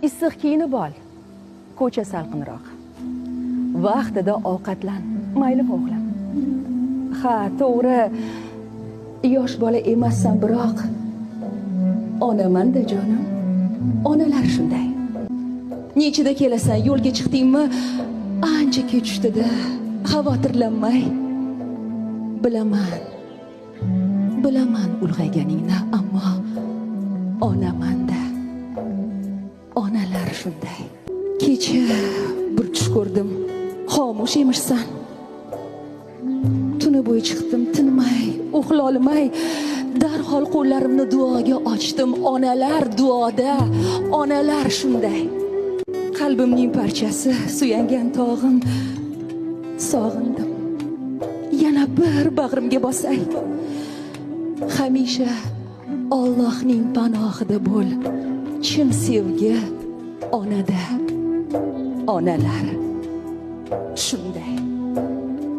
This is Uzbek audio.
issiq kiyinib ol. Ko'cha salqinroq. Vaqtida ovqatlan. Mayli o'g'lim. Ha, to'g'ri. Yosh bola emassan, biroq onaman-da jonim. Onalar shunday. Nechida kelasan, yo'lga chiqdingmi? Ancha kechishdi-da. Xavotirlanmay. Bilaman ulg'ayganingni, ammo onaman-da. Onalar shunday. Kecha bir tush ko'rdim. Xomush emishsan. Tuni bo'yi chiqdim, tinmay, uxlolmay, darhol qo'llarimni duoga ochdim. Onalar duoda, onalar shunday. Qalbimning parchasi, suyangan tog'im, sog'indim. Yana bir bag'rimga bosay. Hamisha Allohning panohida bo'l. Chin sevgi onada. Onalar shunday.